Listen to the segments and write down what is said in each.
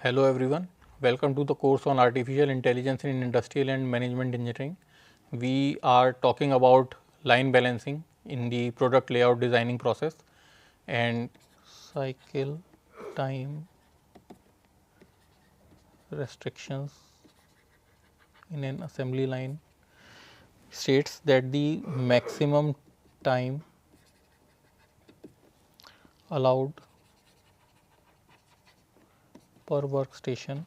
Hello everyone, welcome to the course on Artificial Intelligence in Industrial and Management Engineering. We are talking about line balancing in the product layout designing process and cycle time restrictions in an assembly line states that the maximum time allowed per workstation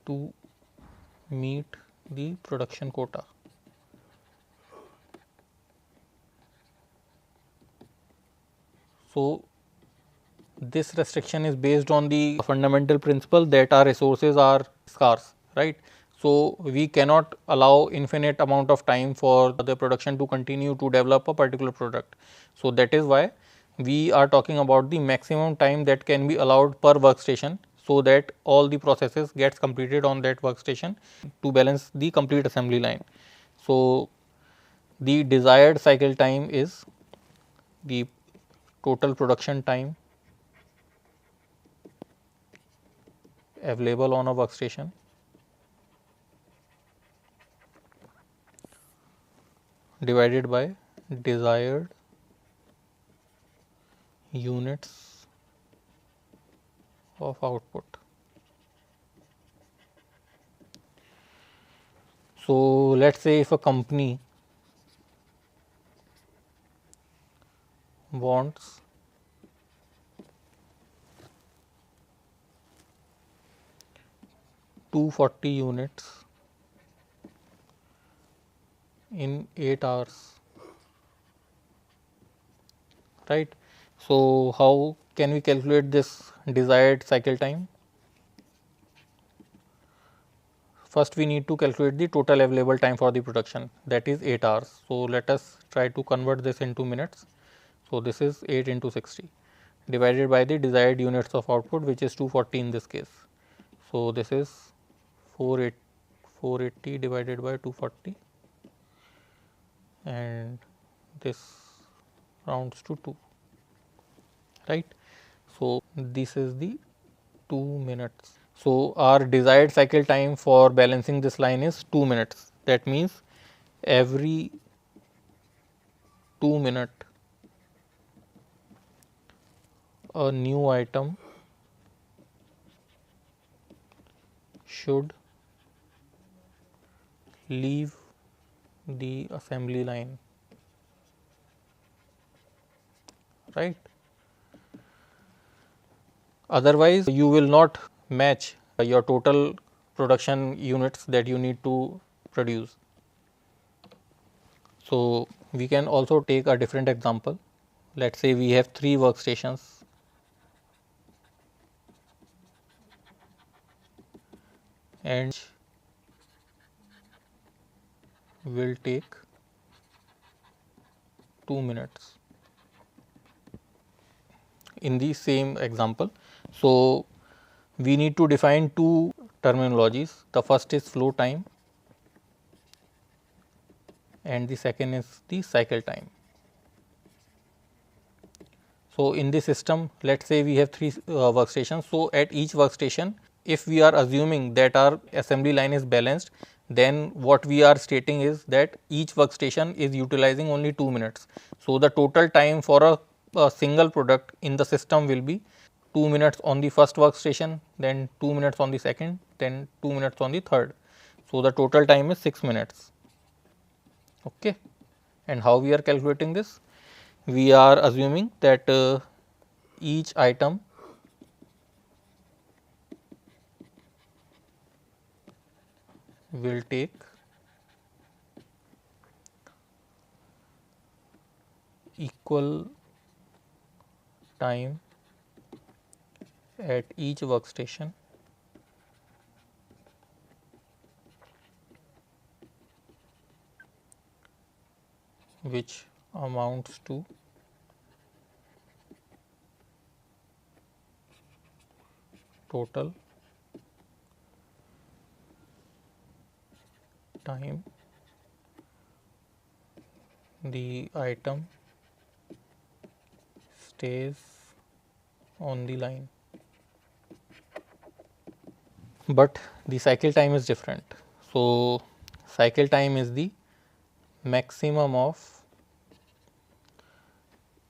to meet the production quota. So, this restriction is based on the fundamental principle that our resources are scarce, right. So, we cannot allow infinite amount of time for the production to continue to develop a particular product. So, that is why we are talking about the maximum time that can be allowed per workstation, so that all the processes gets completed on that workstation to balance the complete assembly line. So, the desired cycle time is the total production time available on a workstation divided by desired units of output. So, let us say if a company wants 240 units in 8 hours, right. So, how can we calculate this desired cycle time? First, we need to calculate the total available time for the production, that is 8 hours. So, let us try to convert this into minutes. So, this is 8 into 60 divided by the desired units of output, which is 240 in this case. So, this is 480 divided by 240 and this rounds to 2, right. So, this is the 2 minutes. So, our desired cycle time for balancing this line is 2 minutes. That means, every 2 minutes a new item should leave the assembly line, right. Otherwise, you will not match your total production units that you need to produce. So, we can also take a different example. Let us say we have 3 workstations and will take 2 minutes in the same example. So, we need to define 2 terminologies. The first is flow time and the second is the cycle time. So, in this system, let us say we have 3 workstations. So, at each workstation, if we are assuming that our assembly line is balanced, then what we are stating is that each workstation is utilizing only 2 minutes. So, the total time for a single product in the system will be 2 minutes on the first workstation, then 2 minutes on the second, then 2 minutes on the third. So, the total time is 6 minutes. Okay. And how we are calculating this? We are assuming that each item will take equal time at each workstation which amounts to total time the item stays on the line, but the cycle time is different. So, cycle time is the maximum of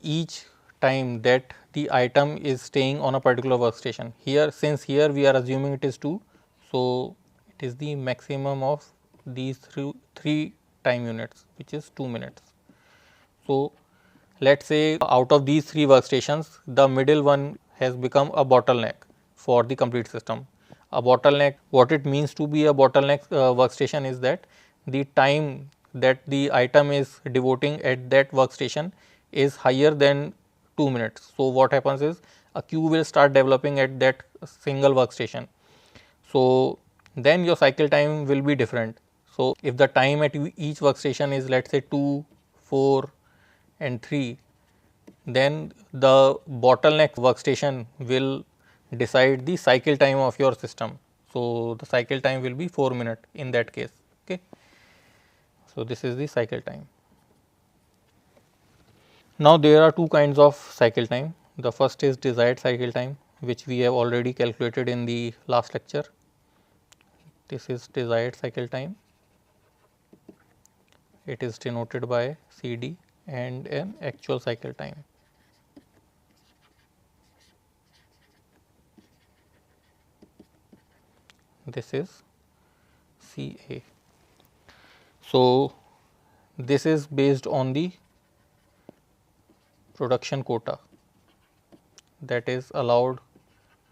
each time that the item is staying on a particular workstation. Here, since here we are assuming it is 2, so it is the maximum of these three time units, which is 2 minutes. So, let us say out of these 3 workstations, the middle one has become a bottleneck for the complete system. A bottleneck, what it means to be a bottleneck workstation is that the time that the item is devoting at that workstation is higher than 2 minutes. So, what happens is a queue will start developing at that single workstation. So, then your cycle time will be different. So, if the time at each workstation is, let us say 2, 4 and 3, then the bottleneck workstation will decide the cycle time of your system. So, the cycle time will be 4 minutes in that case. Okay. So, this is the cycle time. Now, there are two kinds of cycle time. The first is desired cycle time, which we have already calculated in the last lecture. This is desired cycle time. It is denoted by CD, and an actual cycle time. This is CA. So, this is based on the production quota that is allowed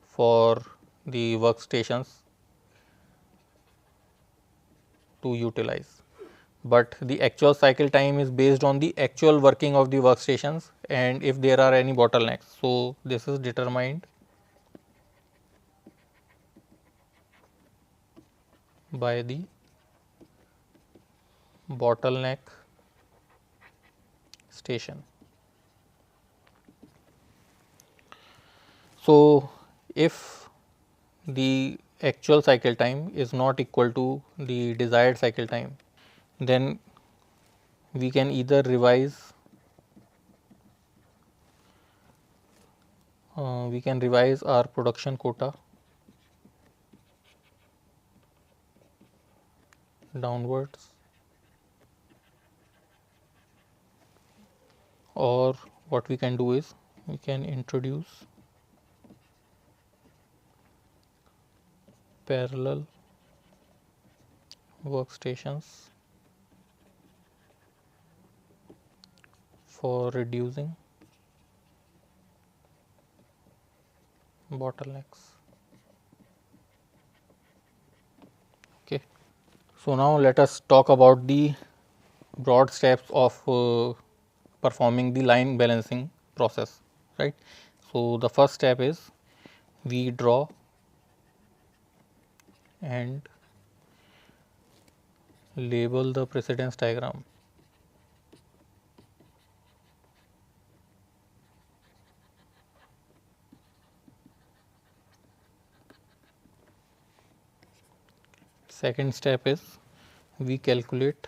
for the workstations to utilize, but the actual cycle time is based on the actual working of the workstations and if there are any bottlenecks. So, this is determined by the bottleneck station. So, if the actual cycle time is not equal to the desired cycle time, then we can either revise our production quota downwards, or what we can do is we can introduce parallel workstations for reducing bottlenecks. Okay. So, now let us talk about the broad steps of performing the line balancing process, right. So, the first step is we draw and label the precedence diagram. Second step is we calculate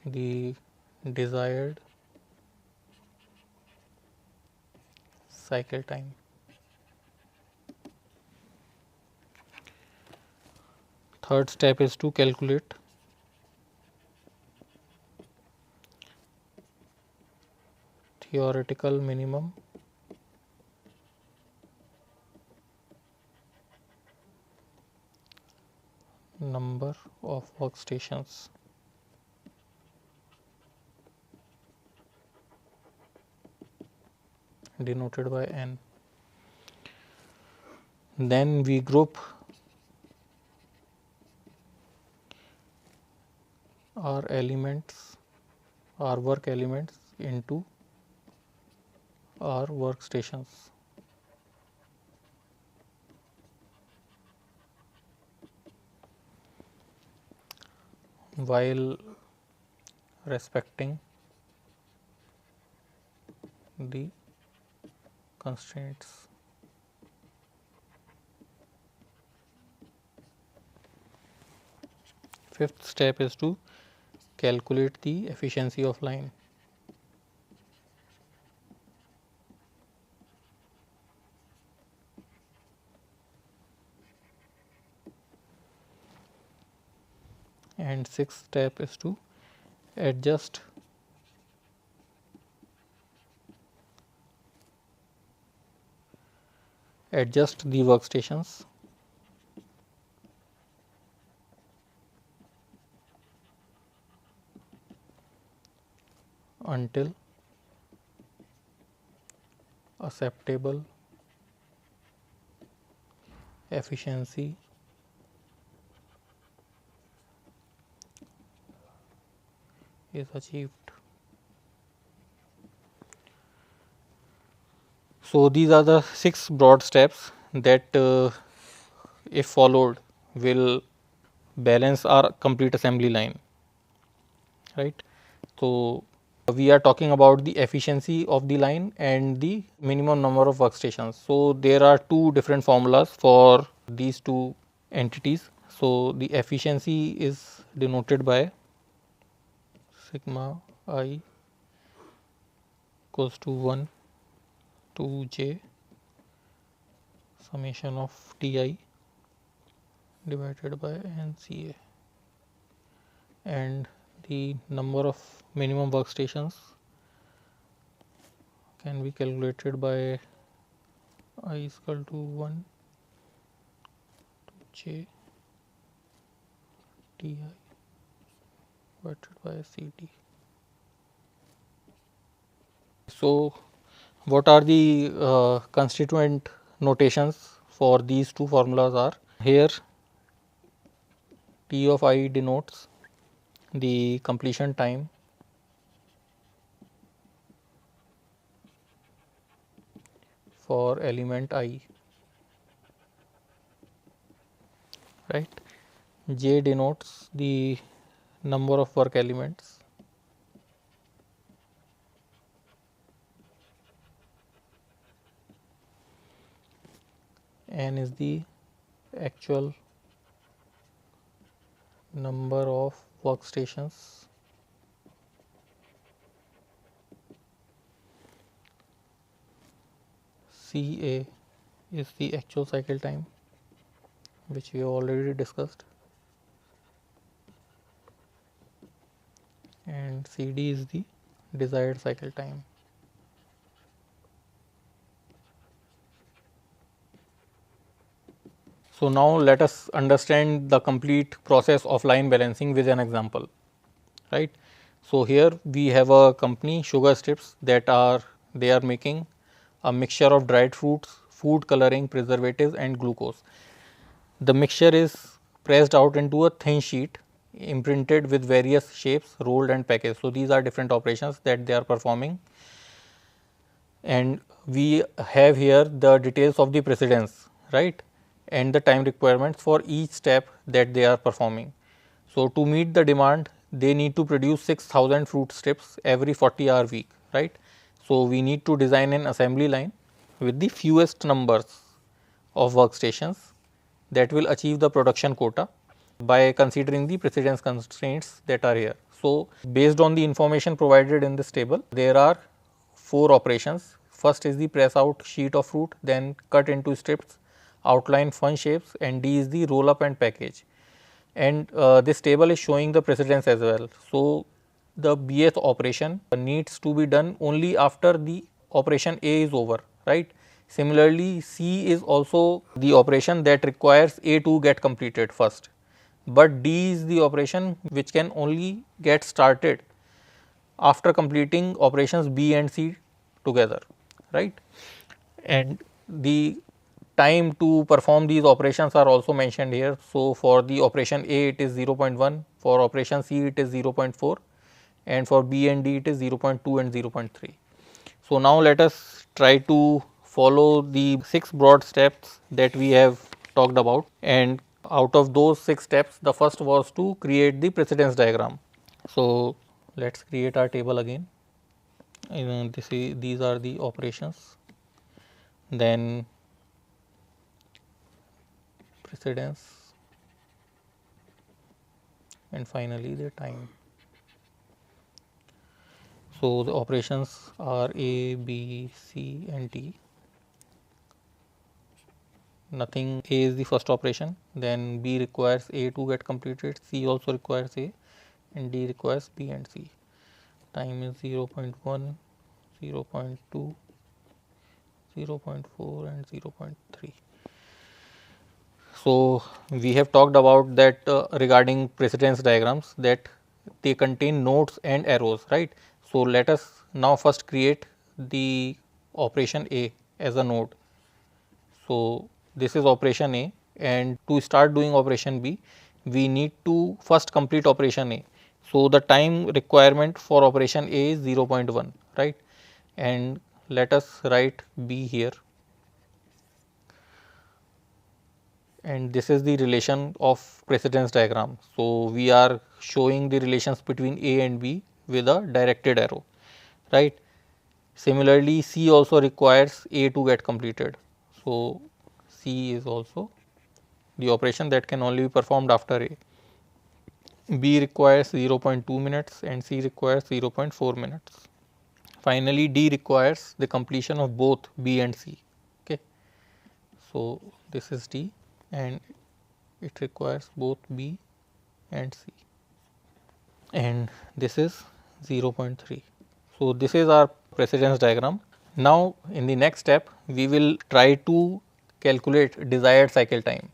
the desired cycle time. Third step is to calculate theoretical minimum number of workstations. Denoted by n. Then we group our elements, our work elements into our workstations. While respecting the constraints. Fifth step is to calculate the efficiency of line. and sixth step is to adjust the workstations until acceptable efficiency is achieved. So these are the 6 broad steps that if followed will balance our complete assembly line, right. So we are talking about the efficiency of the line and the minimum number of workstations. So there are two different formulas for these two entities. So the efficiency is denoted by sigma I equals to 1 to j summation of Ti divided by NCA, and the number of minimum workstations can be calculated by I is equal to 1 to j Ti divided by Ct. So what are the constituent notations for these two formulas are here. T of I denotes the completion time for element I, right. J denotes the number of work elements, N is the actual number of workstations, Ca is the actual cycle time, which we have already discussed, and Cd is the desired cycle time. So now let us understand the complete process of line balancing with an example, right. So here we have a company, Sugar Strips, that they are making a mixture of dried fruits, food coloring, preservatives and glucose. The mixture is pressed out into a thin sheet, imprinted with various shapes, rolled and packaged. So these are different operations that they are performing, and we have here the details of the precedence, right, and the time requirements for each step that they are performing. So to meet the demand, they need to produce 6,000 fruit strips every 40-hour week, right. So we need to design an assembly line with the fewest numbers of workstations that will achieve the production quota by considering the precedence constraints that are here. So based on the information provided in this table, there are 4 operations. First is the press out sheet of fruit, then cut into strips, outline fun shapes, and D is the roll up and package. And this table is showing the precedence as well. So the BS operation needs to be done only after the operation A is over, right. Similarly, C is also the operation that requires A to get completed first, but D is the operation which can only get started after completing operations B and C together, right. And the time to perform these operations are also mentioned here. So for the operation A it is 0.1, for operation C it is 0.4, and for B and D it is 0.2 and 0.3. So now let us try to follow the 6 broad steps that we have talked about, and out of those 6 steps, the first was to create the precedence diagram. So let us create our table again. These are the operations, then precedence, and finally the time. So the operations are A, B, C and D. nothing. A is the first operation, then B requires A to get completed, C also requires A, and D requires B and C. Time is 0.1, 0.2, 0.4 and 0.3. So we have talked about that regarding precedence diagrams, that they contain nodes and arrows, right. So let us now first create the operation A as a node. So this is operation A, and to start doing operation B, we need to first complete operation A. So the time requirement for operation A is 0.1, right, and let us write B here, and this is the relation of precedence diagram. So we are showing the relations between A and B with a directed arrow, right. Similarly, C also requires A to get completed. So C is also the operation that can only be performed after A. B requires 0.2 minutes and C requires 0.4 minutes. Finally, D requires the completion of both B and C. Okay. So this is D, and it requires both B and C, and this is 0.3. So this is our precedence diagram. Now in the next step, we will try to calculate desired cycle time,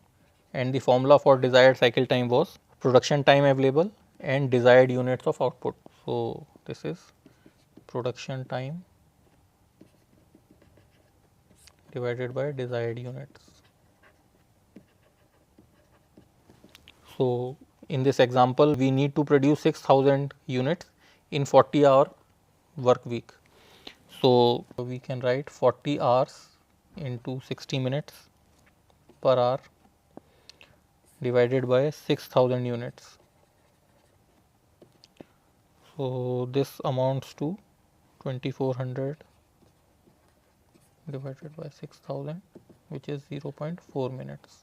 and the formula for desired cycle time was production time available and desired units of output. So this is production time divided by desired units. So in this example, we need to produce 6,000 units in 40-hour work week. So we can write 40 hours into 60 minutes per hour divided by 6,000 units. So this amounts to 2400 divided by 6,000, which is 0.4 minutes.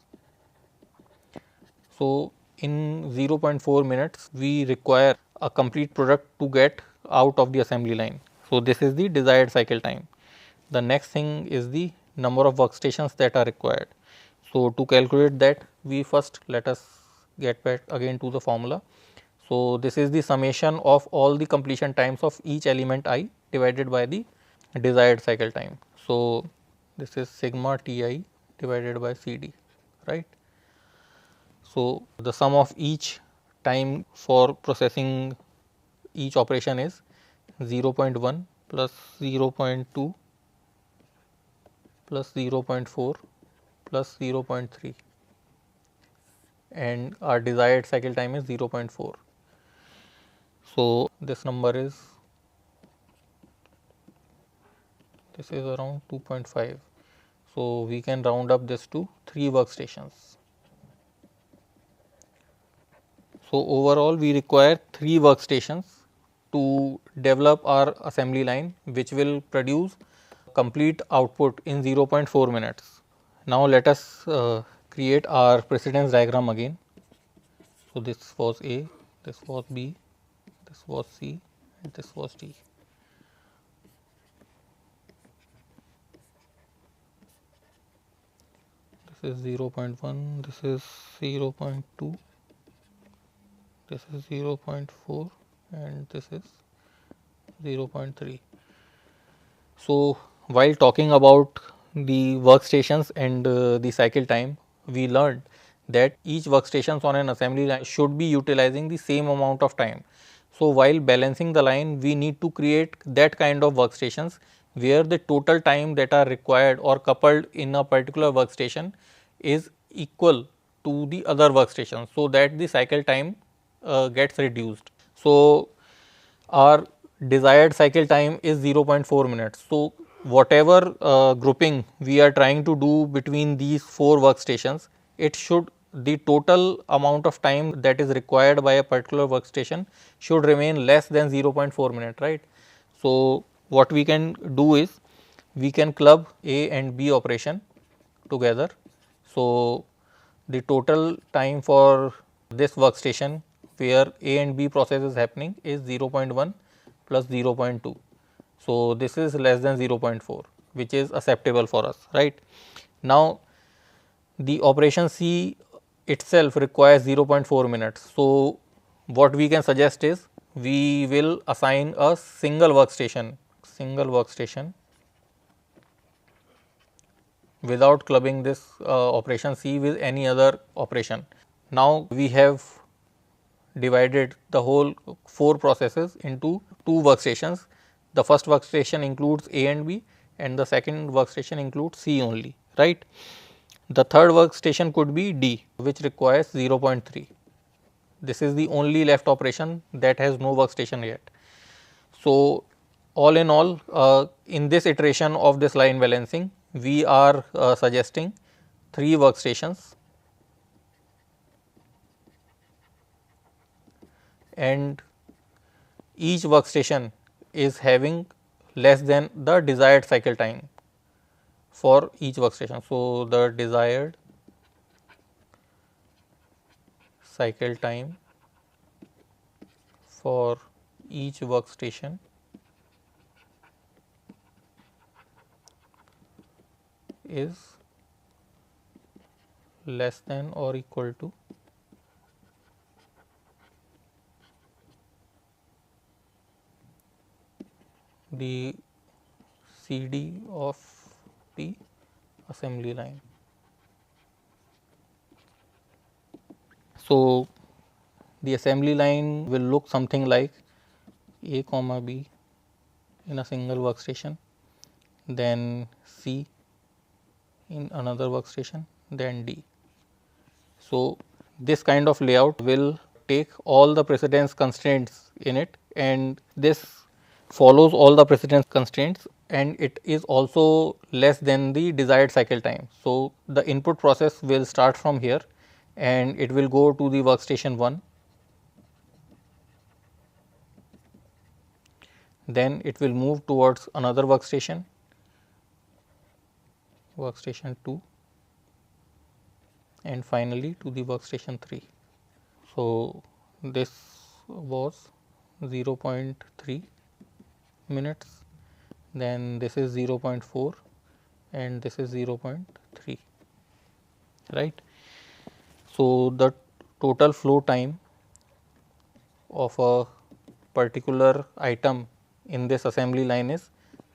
So in 0.4 minutes, we require a complete product to get out of the assembly line. So this is the desired cycle time. The next thing is the number of workstations that are required. So to calculate that, we first let us get back again to the formula. So this is the summation of all the completion times of each element I divided by the desired cycle time. So this is sigma Ti divided by Cd, right. So the sum of each time for processing each operation is 0.1 plus 0.2 plus 0.4 plus 0.3, and our desired cycle time is 0.4. So this number is around 2.5. So we can round up this to 3 workstations. So overall we require 3 workstations to develop our assembly line, which will produce complete output in 0.4 minutes. Now let us create our precedence diagram again. So this was A, this was B, this was C, and this was D. This is 0.1, this is 0.2, this is 0.4, and this is 0.3. So while talking about the workstations and the cycle time, we learned that each workstations on an assembly line should be utilizing the same amount of time. So while balancing the line, we need to create that kind of workstations where the total time that are required or coupled in a particular workstation is equal to the other workstations, so that the cycle time gets reduced. So our desired cycle time is 0.4 minutes. So whatever grouping we are trying to do between these 4 workstations, it should, the total amount of time that is required by a particular workstation should remain less than 0.4 minute, right. So what we can do is, we can club A and B operation together. So the total time for this workstation where A and B process is happening is 0.1 plus 0.2. So this is less than 0.4, which is acceptable for us, right. Now the operation C itself requires 0.4 minutes. So, what we can suggest is we will assign a single workstation without clubbing this operation C with any other operation. Now, we have divided the whole 4 processes into 2 workstations. The first workstation includes A and B, and the second workstation includes C only, right. The third workstation could be D, which requires 0.3. This is the only left operation that has no workstation yet. So, all in all, in this iteration of this line balancing, we are suggesting 3 workstations, and each workstation is having less than the desired cycle time for each workstation. So, the desired cycle time for each workstation is less than or equal to the CD of the assembly line. So, the assembly line will look something like A comma B in a single workstation, then C in another workstation, then D. So, this kind of layout will take all the precedence constraints in it, and this follows all the precedence constraints, and it is also less than the desired cycle time. So, the input process will start from here and it will go to the workstation 1, then it will move towards another workstation, workstation 2, and finally to the workstation 3. So, this was 0.3 minutes, then this is 0.4 and this is 0.3, right. So, the total flow time of a particular item in this assembly line is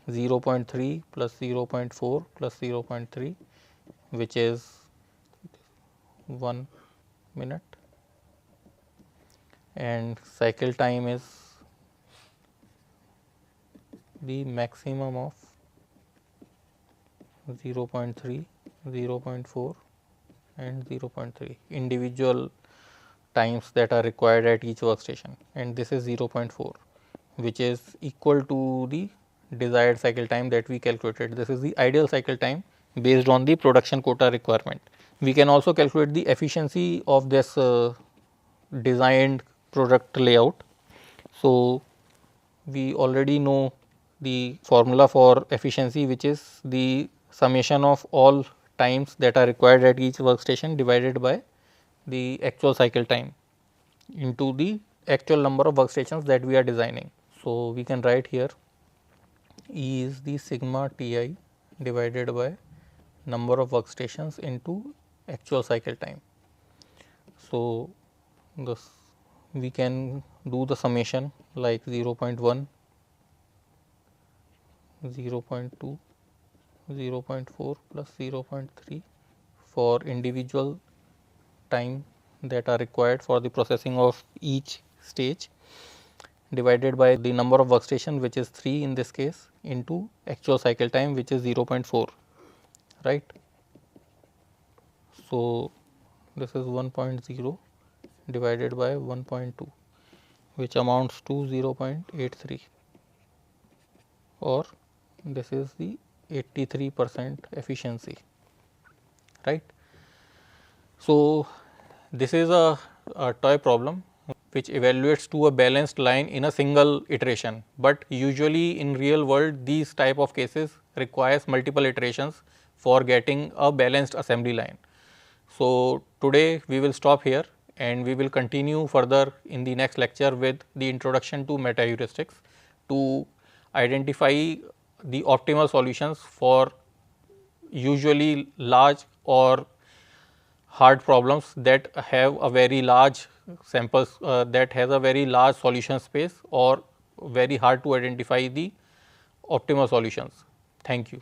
0.3 plus 0.4 plus 0.3, which is 1 minute, and cycle time is the maximum of 0.3, 0.4 and 0.3 individual times that are required at each workstation, and this is 0.4, which is equal to the desired cycle time that we calculated. This is the ideal cycle time based on the production quota requirement. We can also calculate the efficiency of this designed product layout. So, we already know the formula for efficiency, which is the summation of all times that are required at each workstation divided by the actual cycle time into the actual number of workstations that we are designing. So, we can write here E is the sigma Ti divided by number of workstations into actual cycle time. So, this we can do the summation like 0.1, 0.2, 0.4 plus 0.3 for individual time that are required for the processing of each stage, divided by the number of workstation, which is 3 in this case, into actual cycle time, which is 0.4, right. So, this is 1.0 divided by 1.2, which amounts to 0.83, or this is the 83% efficiency, right. So, this is a toy problem which evaluates to a balanced line in a single iteration, but usually in real world these type of cases requires multiple iterations for getting a balanced assembly line. So, today we will stop here and we will continue further in the next lecture with the introduction to meta heuristics to identify the optimal solutions for usually large or hard problems that have a very large samples, that has a very large solution space, or very hard to identify the optimal solutions. Thank you.